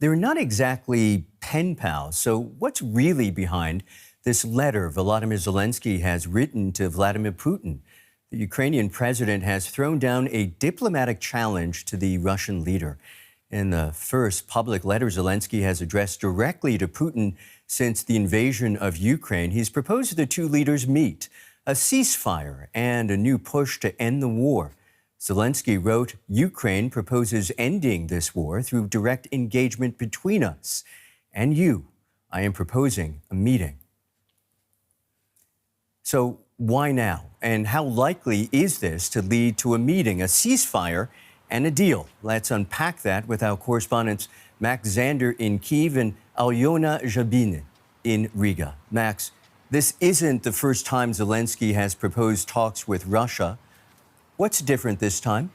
They're not exactly pen pals, so what's really behind this letter Volodymyr Zelenskyy has written to Vladimir Putin? The Ukrainian president has thrown down a diplomatic challenge to the Russian leader. In the first public letter Zelenskyy has addressed directly to Putin since the invasion of Ukraine, he's proposed the two leaders meet, a ceasefire and a new push to end the war. Zelenskyy wrote, Ukraine proposes ending this war through direct engagement between us and you. I am proposing a meeting. So why now? And how likely is this to lead to a meeting, a ceasefire, and a deal? Let's unpack that with our correspondents Max Zander in Kyiv and Alyona Zhabina in Riga. Max, this isn't the first time Zelenskyy has proposed talks with Russia. What's different this time?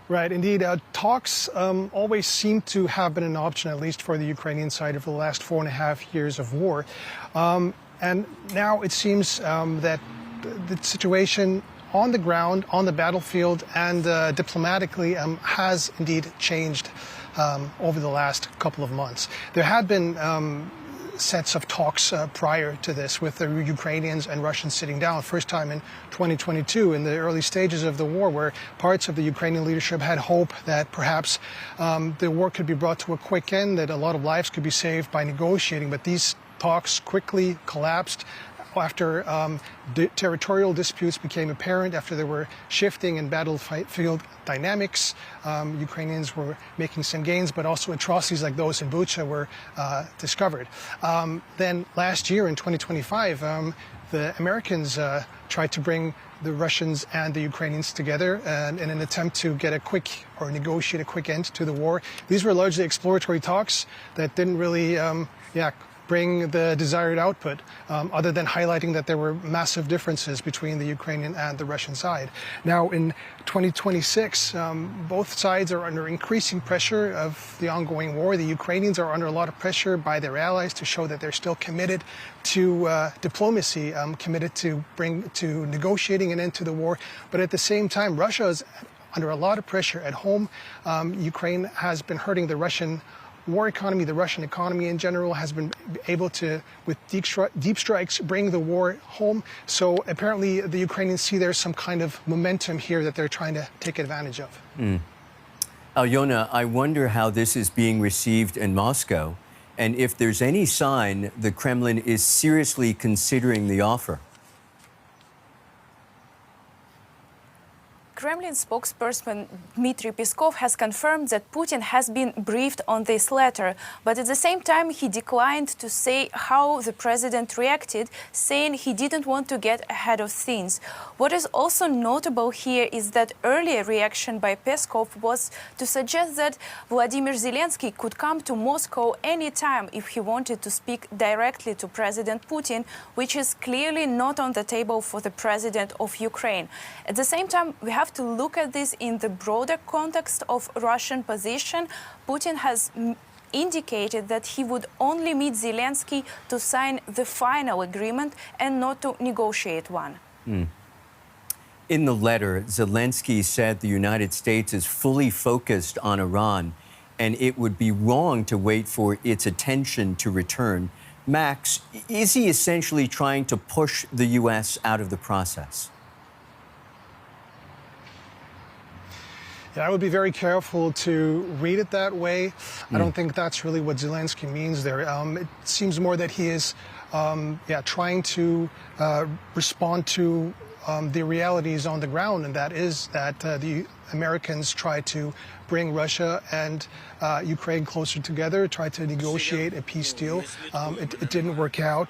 Right, indeed. Talks always seem to have been an option, at least for the Ukrainian side, over the last 4.5 years of war. And now it seems that the situation on the ground, on the battlefield, and diplomatically has indeed changed over the last couple of months. There had been sets of talks prior to this with the Ukrainians and Russians sitting down, first time in 2022 in the early stages of the war, where parts of the Ukrainian leadership had hope that perhaps the war could be brought to a quick end, that a lot of lives could be saved by negotiating. But these talks quickly collapsed after territorial disputes became apparent, after there were shifting in battlefield dynamics. Ukrainians were making some gains, but also atrocities like those in Bucha were discovered. Then last year in 2025, the Americans tried to bring the Russians and the Ukrainians together in an attempt to get a quick or negotiate a quick end to the war. These were largely exploratory talks that didn't really bring the desired output, other than highlighting that there were massive differences between the Ukrainian and the Russian side. Now, in 2026, both sides are under increasing pressure of the ongoing war. The Ukrainians are under a lot of pressure by their allies to show that they're still committed to diplomacy, committed to negotiating an end to the war. But at the same time, Russia is under a lot of pressure at home. Ukraine has been hurting the Russian war economy. The Russian economy in general has been able to, with deep strikes, bring the war home. So apparently the Ukrainians see there's some kind of momentum here that they're trying to take advantage of. Alyona, I wonder how this is being received in Moscow, and if there's any sign the Kremlin is seriously considering the offer. Kremlin spokesperson Dmitry Peskov has confirmed that Putin has been briefed on this letter, but at the same time he declined to say how the president reacted, saying he didn't want to get ahead of things. What is also notable here is that earlier reaction by Peskov was to suggest that Vladimir Zelenskyy could come to Moscow anytime if he wanted to speak directly to President Putin, which is clearly not on the table for the president of Ukraine. At the same time, we have to look at this in the broader context of Russian position. Putin has indicated that he would only meet Zelenskyy to sign the final agreement and not to negotiate one. In the letter, Zelenskyy said the United States is fully focused on Iran and it would be wrong to wait for its attention to return. Max, is he essentially trying to push the U.S. out of the process? Yeah, I would be very careful to read it that way. I don't think that's really what Zelenskyy means there. It seems more that he is trying to respond to the realities on the ground, and that is that the Americans tried to bring Russia and Ukraine closer together, tried to negotiate a peace deal. It didn't work out.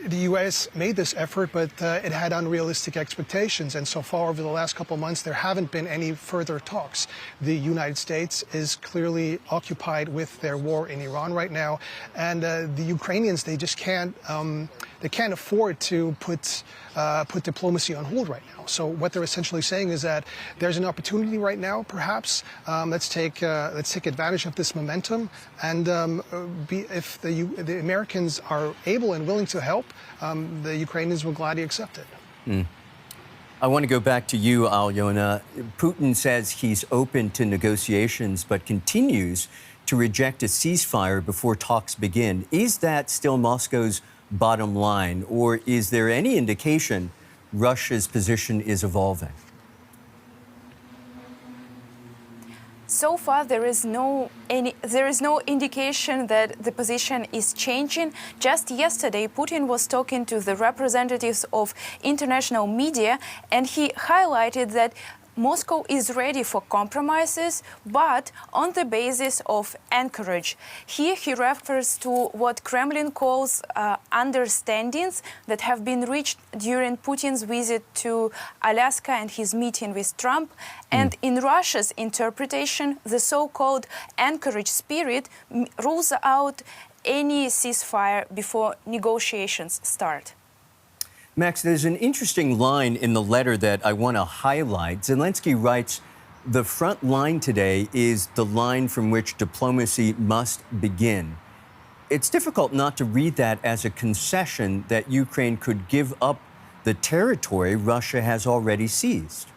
The U.S. made this effort, but it had unrealistic expectations. And so far, over the last couple of months, there haven't been any further talks. The United States is clearly occupied with their war in Iran right now. And the Ukrainians, they just can't afford to put diplomacy on hold right now. So what they're essentially saying is that there's an opportunity right now, perhaps. Let's take advantage of this momentum, and if the Americans are able and willing to help, the Ukrainians will gladly accept it. I want to go back to you, Alyona. Putin says he's open to negotiations, but continues to reject a ceasefire before talks begin. Is that still Moscow's bottom line, or is there any indication Russia's position is evolving? So far, there is no indication that the position is changing. Just yesterday, Putin was talking to the representatives of international media, and he highlighted that Moscow is ready for compromises, but on the basis of anchorage. Here he refers to what Kremlin calls understandings that have been reached during Putin's visit to Alaska and his meeting with Trump. And in Russia's interpretation, the so-called anchorage spirit rules out any ceasefire before negotiations start. Max, there's an interesting line in the letter that I want to highlight. Zelenskyy writes, "The front line today is the line from which diplomacy must begin." It's difficult not to read that as a concession that Ukraine could give up the territory Russia has already seized.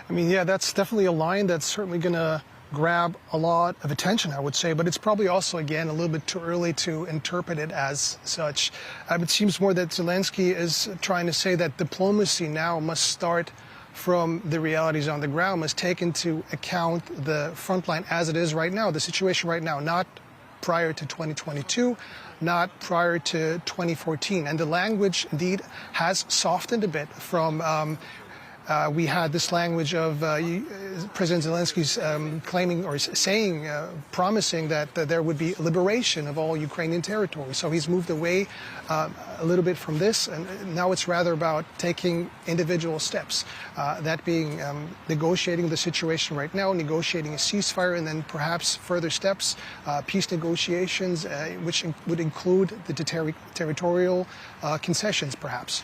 I mean, yeah, that's definitely a line that's certainly going to grab a lot of attention, I would say, but it's probably also, again, a little bit too early to interpret it as such. It seems more that Zelenskyy is trying to say that diplomacy now must start from the realities on the ground, must take into account the front line as it is right now, the situation right now, not prior to 2022, not prior to 2014. And the language, indeed, has softened a bit from we had this language of President Zelensky's claiming or saying, promising that there would be liberation of all Ukrainian territory. So he's moved away a little bit from this, and now it's rather about taking individual steps, that being negotiating the situation right now, negotiating a ceasefire, and then perhaps further steps, peace negotiations, which would include the territorial concessions, perhaps.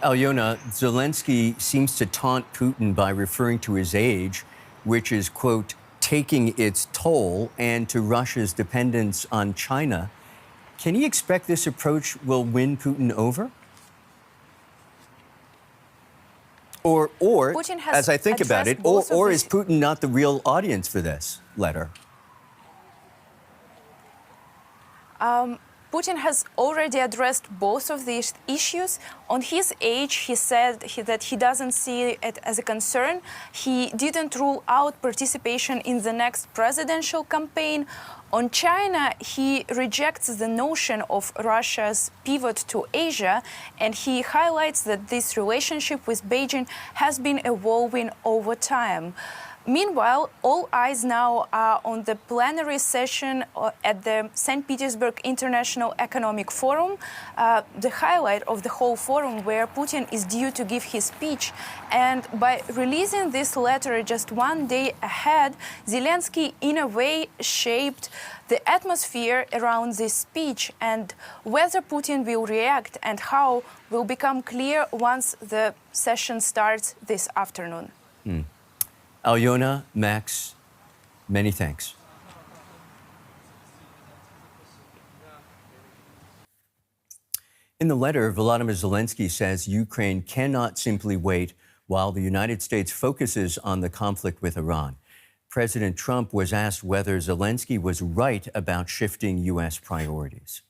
Alyona, Zelenskyy seems to taunt Putin by referring to his age, which is, quote, taking its toll, and to Russia's dependence on China. Can he expect this approach will win Putin over? Or as I think about it, or is Putin not the real audience for this letter? Putin has already addressed both of these issues. On his age, he said that he doesn't see it as a concern. He didn't rule out participation in the next presidential campaign. On China, he rejects the notion of Russia's pivot to Asia, and he highlights that this relationship with Beijing has been evolving over time. Meanwhile, all eyes now are on the plenary session at the St. Petersburg International Economic Forum, the highlight of the whole forum where Putin is due to give his speech. And by releasing this letter just one day ahead, Zelenskyy, in a way, shaped the atmosphere around this speech, and whether Putin will react and how will become clear once the session starts this afternoon. Alyona, Max, many thanks. In the letter, Vladimir Zelenskyy says Ukraine cannot simply wait while the United States focuses on the conflict with Iran. President Trump was asked whether Zelenskyy was right about shifting U.S. priorities.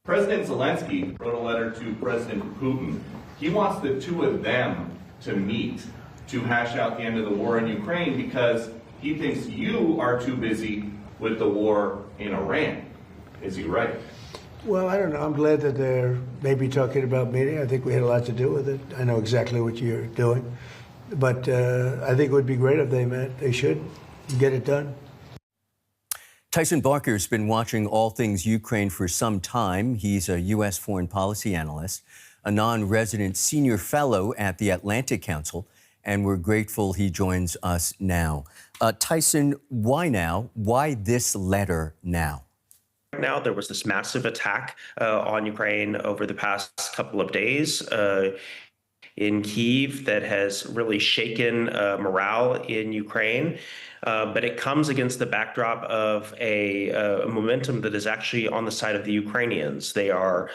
President Zelenskyy wrote a letter to President Putin. He wants the two of them to meet to hash out the end of the war in Ukraine because he thinks you are too busy with the war in Iran. Is he right? Well, I don't know. I'm glad that they're maybe talking about meeting. I think we had a lot to do with it. I know exactly what you're doing. But I think it would be great if they met. They should get it done. Tyson Barker's been watching all things Ukraine for some time. He's a U.S. foreign policy analyst, a non-resident senior fellow at the Atlantic Council, and we're grateful he joins us now. Tyson, why now? Why this letter now? Now, there was this massive attack on Ukraine over the past couple of days. in Kyiv that has really shaken morale in Ukraine. But it comes against the backdrop of a momentum that is actually on the side of the Ukrainians. They are,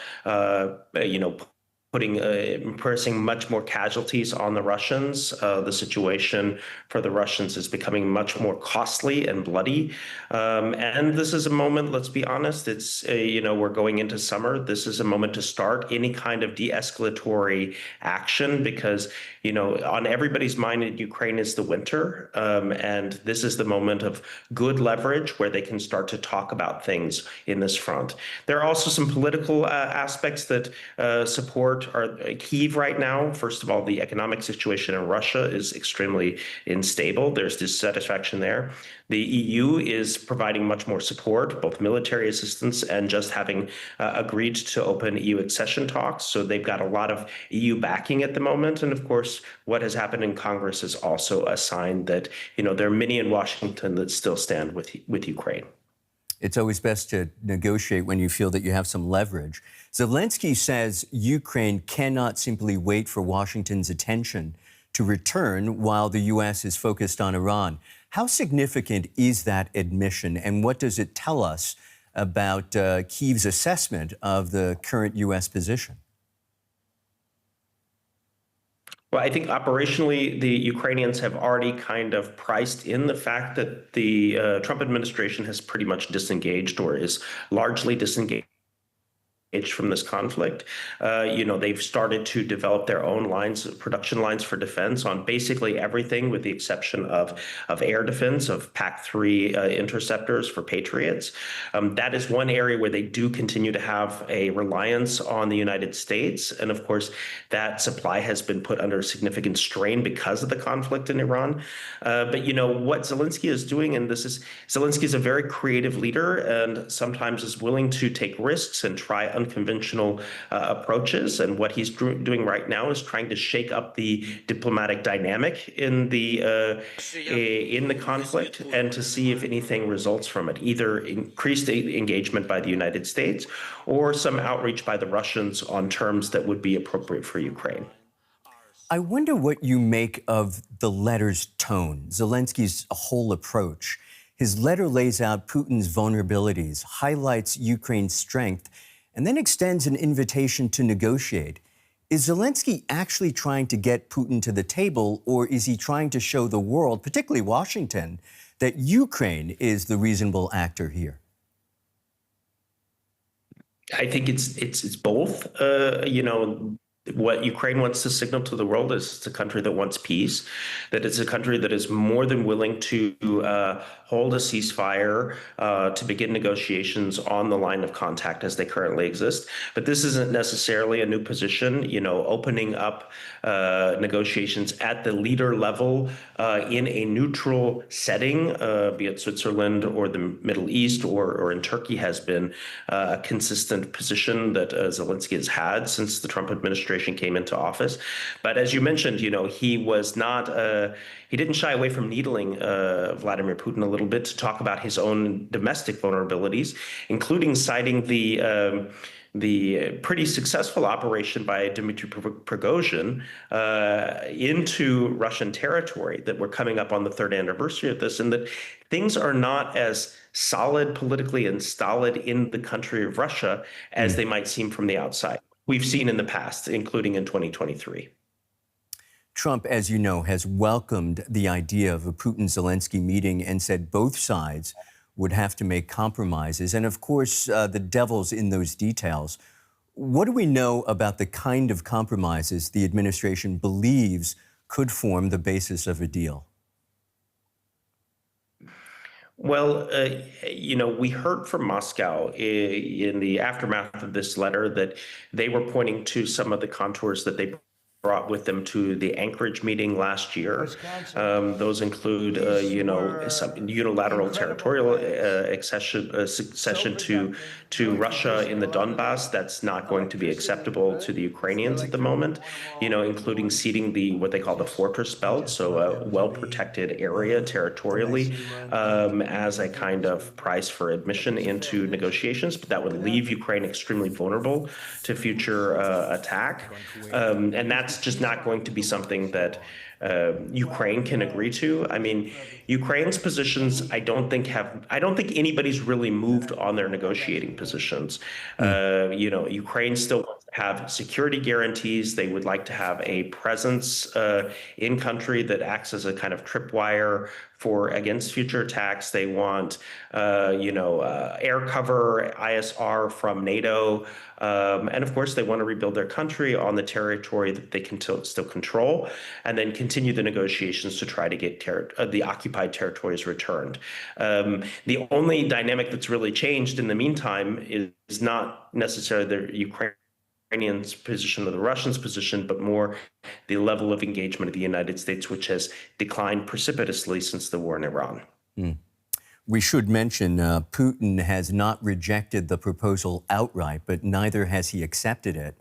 impressing much more casualties on the Russians. The situation for the Russians is becoming much more costly and bloody. And this is a moment, let's be honest, we're going into summer. This is a moment to start any kind of de-escalatory action because, on everybody's mind in Ukraine is the winter. And this is the moment of good leverage where they can start to talk about things in this front. There are also some political aspects that support Kyiv right now. First of all, the economic situation in Russia is extremely unstable. There's dissatisfaction there. The EU is providing much more support, both military assistance and just having agreed to open EU accession talks. So they've got a lot of EU backing at the moment. And of course, what has happened in Congress is also a sign that, there are many in Washington that still stand with Ukraine. It's always best to negotiate when you feel that you have some leverage. Zelenskyy says Ukraine cannot simply wait for Washington's attention to return while the U.S. is focused on Iran. How significant is that admission, and what does it tell us about Kyiv's assessment of the current U.S. position? Well, I think operationally, the Ukrainians have already kind of priced in the fact that the Trump administration has pretty much disengaged or is largely disengaged from this conflict. They've started to develop their own production lines for defense on basically everything with the exception of air defense, of PAC-3 interceptors for Patriots. That is one area where they do continue to have a reliance on the United States. And of course, that supply has been put under significant strain because of the conflict in Iran. But what Zelenskyy is doing, and Zelenskyy is a very creative leader and sometimes is willing to take risks and try unconventional approaches. And what he's doing right now is trying to shake up the diplomatic dynamic in the conflict and to see if anything results from it, either increased engagement by the United States or some outreach by the Russians on terms that would be appropriate for Ukraine. I wonder what you make of the letter's tone, Zelenskyy's whole approach. His letter lays out Putin's vulnerabilities, highlights Ukraine's strength, and then extends an invitation to negotiate. Is Zelenskyy actually trying to get Putin to the table, or is he trying to show the world, particularly Washington, that Ukraine is the reasonable actor here? I think it's both. What Ukraine wants to signal to the world is it's a country that wants peace, that it's a country that is more than willing to hold a ceasefire, to begin negotiations on the line of contact as they currently exist. But this isn't necessarily a new position, opening up negotiations at the leader level in a neutral setting, be it Switzerland or the Middle East or in Turkey, has been a consistent position that Zelenskyy has had since the Trump administration came into office. But as you mentioned, he was not, he didn't shy away from needling Vladimir Putin a little bit to talk about his own domestic vulnerabilities, including citing the pretty successful operation by Dmitry Prigozhin into Russian territory that we're coming up on the third anniversary of this, and that things are not as solid politically and stolid in the country of Russia as they might seem from the outside. We've seen in the past, including in 2023. Trump, as you know, has welcomed the idea of a Putin-Zelenskyy meeting and said both sides would have to make compromises. And of course, the devil's in those details. What do we know about the kind of compromises the administration believes could form the basis of a deal? Well, we heard from Moscow in the aftermath of this letter that they were pointing to some of the contours that they brought with them to the Anchorage meeting last year. Those include, some unilateral territorial accession to Russia in the Donbass. That's not going to be acceptable to the Ukrainians at the moment, including ceding what they call the fortress belt, so a well-protected area territorially, as a kind of price for admission into negotiations. But that would leave Ukraine extremely vulnerable to future attack. And that's that's just not going to be something that Ukraine can agree to. I mean, Ukraine's positions, I don't think anybody's really moved on their negotiating positions. Ukraine still wants to have security guarantees. They would like to have a presence in country that acts as a kind of tripwire against future attacks. They want, air cover, ISR from NATO. And of course, they want to rebuild their country on the territory that they can still control, and then continue the negotiations to try to get the occupied territories returned. The only dynamic that's really changed in the meantime is not necessarily the Ukrainians' position or the Russians' position, but more the level of engagement of the United States, which has declined precipitously since the war in Iran. We should mention Putin has not rejected the proposal outright, but neither has he accepted it.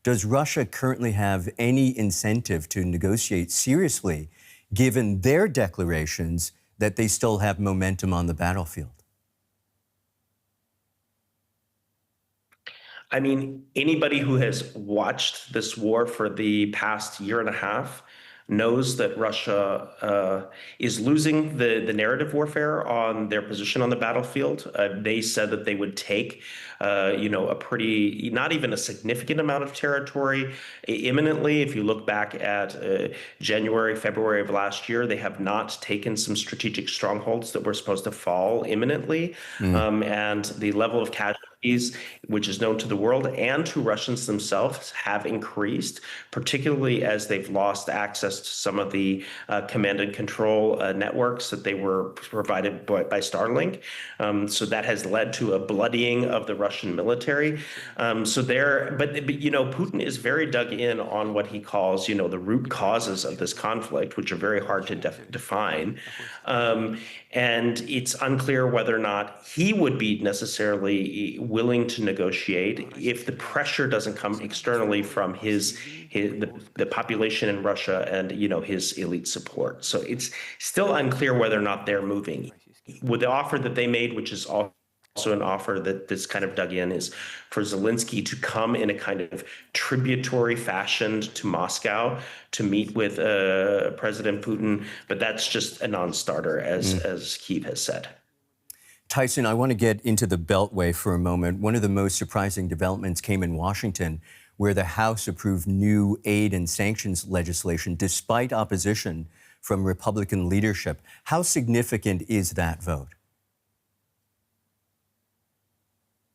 Does Russia currently have any incentive to negotiate seriously, given their declarations that they still have momentum on the battlefield? I mean, anybody who has watched this war for the past year and a half knows that Russia is losing the narrative warfare on their position on the battlefield. They said that they would take, a pretty, not even a significant amount of territory imminently. If you look back at January, February of last year, they have not taken some strategic strongholds that were supposed to fall imminently. And the level of casualties, which is known to the world and to Russians themselves, have increased, particularly as they've lost access to some of the command and control networks that they were provided by Starlink. So that has led to a bloodying of the Russian military. But Putin is very dug in on what he calls, the root causes of this conflict, which are very hard to define. And it's unclear whether or not he would be necessarily willing to negotiate if the pressure doesn't come externally from the population in Russia and his elite support. So it's still unclear whether or not they're moving. With the offer that they made, which is also an offer that this kind of dug in, is for Zelenskyy to come in a kind of tributary fashion to Moscow to meet with President Putin, but that's just a non-starter, as Kyiv has said. Tyson, I want to get into the Beltway for a moment. One of the most surprising developments came in Washington, where the House approved new aid and sanctions legislation despite opposition from Republican leadership. How significant is that vote?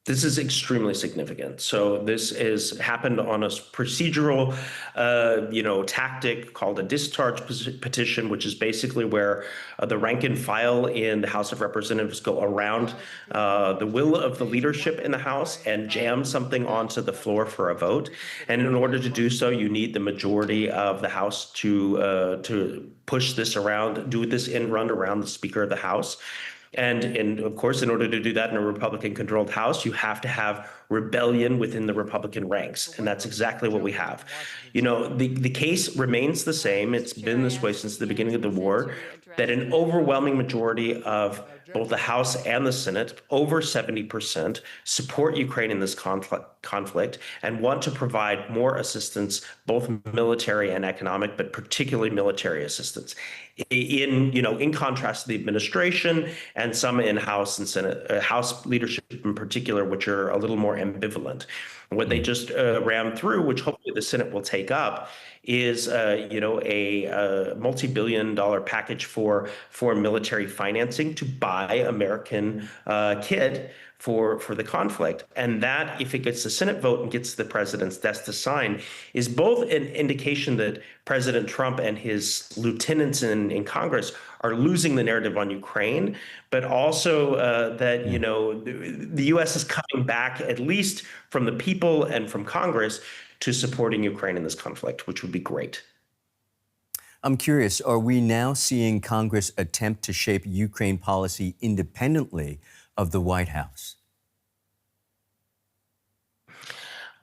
This is extremely significant. So this has happened on a procedural, tactic called a discharge petition, which is basically where the rank and file in the House of Representatives go around the will of the leadership in the House and jam something onto the floor for a vote. And in order to do so, you need the majority of the House to push this around, do this end run around the Speaker of the House. And of course, in order to do that in a Republican-controlled House, you have to have rebellion within the Republican ranks. And that's exactly what we have. The case remains the same. It's been this way since the beginning of the war, that an overwhelming majority of both the House and the Senate, over 70%, support Ukraine in this conflict and want to provide more assistance, both military and economic, but particularly military assistance. In contrast to the administration and some in House and Senate, House leadership in particular, which are a little more ambivalent. What they just rammed through, which hopefully the Senate will take up, is a multi-billion-dollar package for military financing to buy American kit for the conflict. And that, if it gets the Senate vote and gets the president's desk to sign, is both an indication that President Trump and his lieutenants in Congress are losing the narrative on Ukraine, but also that, the U.S. is coming back, at least from the people and from Congress, to supporting Ukraine in this conflict, which would be great. I'm curious, are we now seeing Congress attempt to shape Ukraine policy independently of the White House?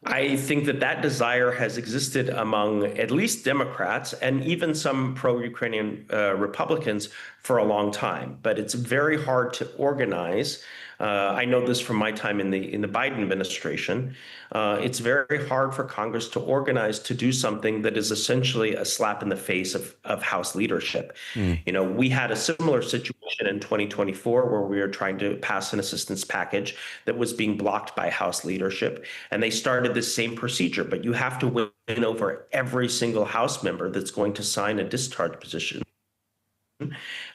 I think that desire has existed among at least Democrats and even some pro-Ukrainian Republicans for a long time. But it's very hard to organize I know this from my time in the Biden administration. It's very hard for Congress to organize to do something that is essentially a slap in the face of House leadership. You know, we had a similar situation in 2024 where we were trying to pass an assistance package that was being blocked by House leadership, and they started the same procedure. But you have to win over every single House member that's going to sign a discharge position.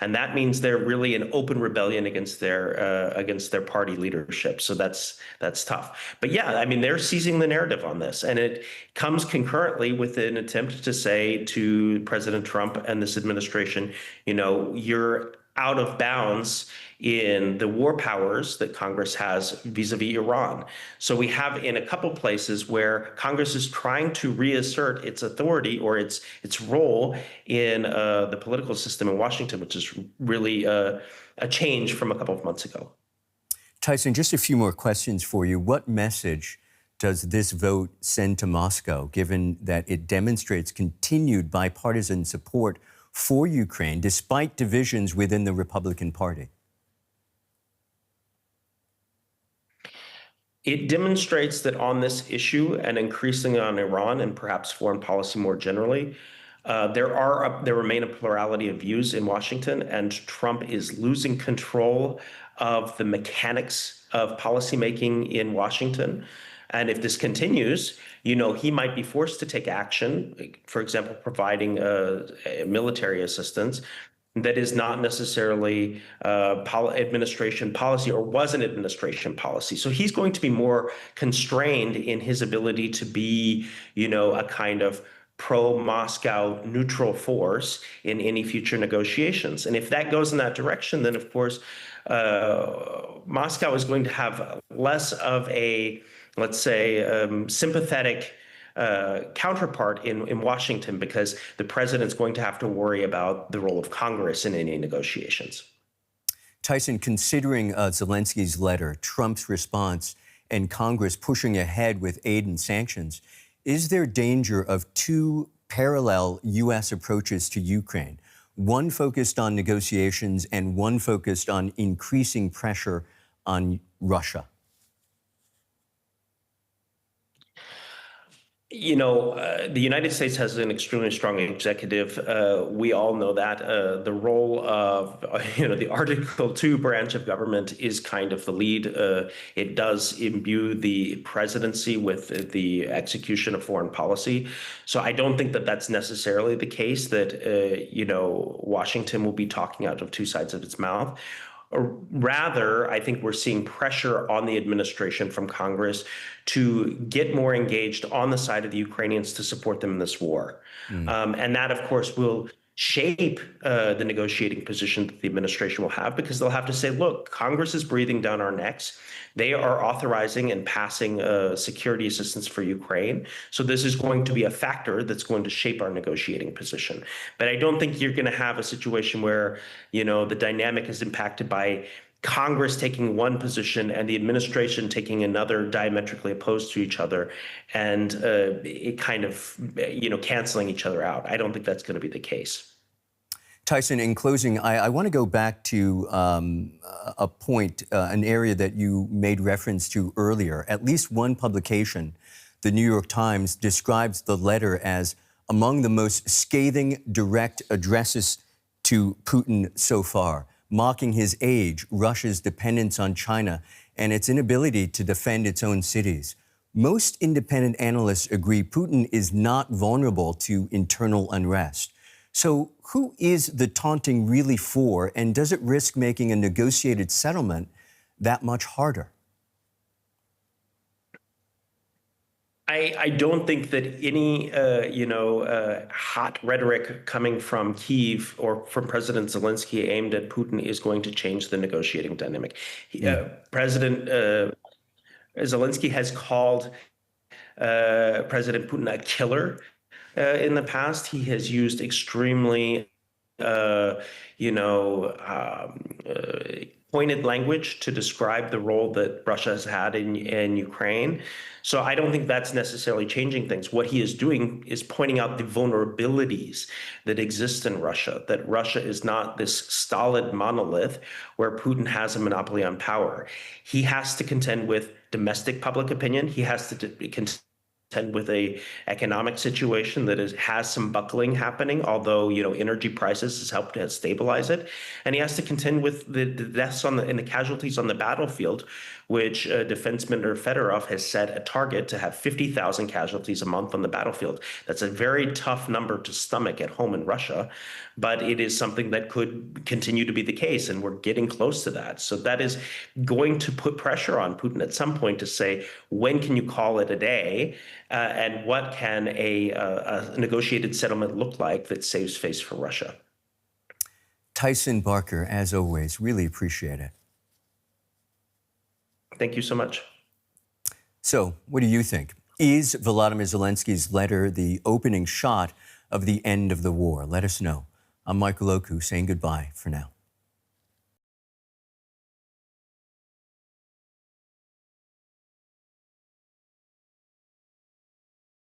And that means they're really in open rebellion against their party leadership. So that's tough. But yeah, I mean, they're seizing the narrative on this, and it comes concurrently with an attempt to say to President Trump and this administration, you know, you're out of bounds in the war powers that Congress has vis-a-vis Iran. So we have in a couple places where Congress is trying to reassert its authority or its role in the political system in Washington, which is really a change from a couple of months ago. Tyson, just a few more questions for you. What message does this vote send to Moscow, given that it demonstrates continued bipartisan support for Ukraine, despite divisions within the Republican Party? It demonstrates that on this issue, and increasingly on Iran and perhaps foreign policy more generally, there remain a plurality of views in Washington, and Trump is losing control of the mechanics of policymaking in Washington. And if this continues, you know, he might be forced to take action, for example, providing military assistance that is not necessarily administration policy or was an administration policy. So he's going to be more constrained in his ability to be, you know, a kind of pro-Moscow neutral force in any future negotiations. And if that goes in that direction, then of course, Moscow is going to have less of a, let's say, sympathetic counterpart in Washington, because the president's going to have to worry about the role of Congress in any negotiations. Tyson, considering Zelensky's letter, Trump's response, and Congress pushing ahead with aid and sanctions, is there danger of two parallel U.S. approaches to Ukraine, one focused on negotiations and one focused on increasing pressure on Russia? You know, the United States has an extremely strong executive. We all know that. The role of, you know, the Article 2 branch of government is kind of the lead. It does imbue the presidency with the execution of foreign policy. So I don't think that that's necessarily the case, that, you know, Washington will be talking out of two sides of its mouth. Rather, I think we're seeing pressure on the administration from Congress to get more engaged on the side of the Ukrainians to support them in this war. And that, of course, will shape the negotiating position that the administration will have, because they'll have to say, look, Congress is breathing down our necks. They are authorizing and passing security assistance for Ukraine. So this is going to be a factor that's going to shape our negotiating position. But I don't think you're going to have a situation where, you know, the dynamic is impacted by Congress taking one position and the administration taking another, diametrically opposed to each other, and it kind of, you know, canceling each other out. I don't think that's going to be the case. Tyson, in closing, I want to go back to a point, an area that you made reference to earlier. At least one publication, the New York Times, describes the letter as among the most scathing direct addresses to Putin so far, mocking his age, Russia's dependence on China, and its inability to defend its own cities. Most independent analysts agree Putin is not vulnerable to internal unrest. So who is the taunting really for, and does it risk making a negotiated settlement that much harder? I don't think that any, hot rhetoric coming from Kyiv or from President Zelensky aimed at Putin is going to change the negotiating dynamic. President Zelensky has called President Putin a killer in the past. He has used extremely, pointed language to describe the role that Russia has had in Ukraine. So I don't think that's necessarily changing things. What he is doing is pointing out the vulnerabilities that exist in Russia, that Russia is not this stolid monolith where Putin has a monopoly on power. He has to contend with domestic public opinion. He has to contend with a economic situation that has some buckling happening, although energy prices has helped to stabilize it, and he has to contend with the deaths and the casualties on the battlefield, which Defense Minister Fedorov has set a target to have 50,000 casualties a month on the battlefield. That's a very tough number to stomach at home in Russia, but it is something that could continue to be the case, and we're getting close to that. So that is going to put pressure on Putin at some point to say, when can you call it a day? And what can a negotiated settlement look like that saves face for Russia? Tyson Barker, as always, really appreciate it. Thank you so much. So, what do you think? Is Volodymyr Zelensky's letter the opening shot of the end of the war? Let us know. I'm Michael Oku saying goodbye for now.